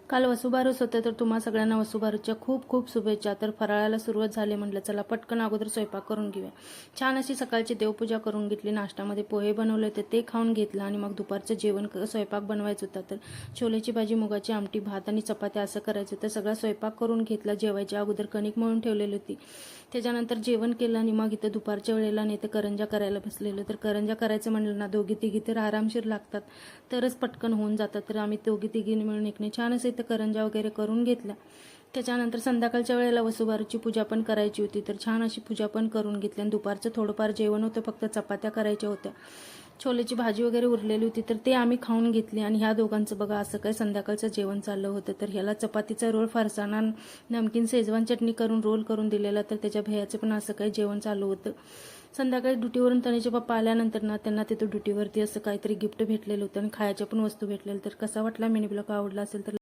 काल वसुबारस होतं, तर तुम्हा सगळ्यांना वसुबारसच्या खूप खूप शुभेच्छा. तर फराळाला सुरुवात झाली, म्हटलं चला पटकन अगोदर स्वयंपाक करून घेऊया. छान अशी सकाळची देवपूजा करून घेतली. नाश्त्यामध्ये पोहे बनवले होते, ते खाऊन घेतलं आणि मग दुपारचं जेवण स्वयंपाक बनवायचं होता. तर छोलेची भाजी, मुगाची आमटी, भात आणि चपात्या असं करायचं होतं. सगळा स्वयंपाक करून घेतला. जेवायच्या अगोदर कणिक मळून ठेवलेली होती. त्याच्यानंतर जेवण केलं आणि मग इथं दुपारच्या वेळेला नाही तर करंजा करायला बसलेलो. तर करंजा करायचं म्हणलं ना, दोघी तिघी तर आरामशीर लागतात, तरच पटकन होऊन जातात. तर आम्ही दोघी तिघींनी मिळून एकने छान असं इथं करंजा वगैरे करून घेतल्या. त्याच्यानंतर संध्याकाळच्या वेळेला वसुबारसची पूजा पण करायची होती, तर छान अशी पूजा पण करून घेतली. आणि दुपारचं थोडंफार जेवण होतं, फक्त चपात्या करायच्या होत्या. छोलेची भाजी वगैरे उरलेली होती, तर ते आम्ही खाऊन घेतली. आणि ह्या दोघांचं बघा असं काय संध्याकाळचं जेवण चाललं होतं. तर ह्याला चपातीचा रोल, फरसाणा, नमकीन, शेजवान चटणी करून रोल करून दिलेला. तर त्याच्या भैयाचं पण असं काही जेवण चालू होतं. संध्याकाळी ड्युटीवरून तनुचे पप्पा आल्यानंतर ना, त्यांना तिथं ड्युटीवरती असं काहीतरी गिफ्ट भेटलेलं होतं आणि खायच्या पण वस्तू भेटलेल्या. तर कसा वाटला मिनी ब्लॉग आवडला असेल तर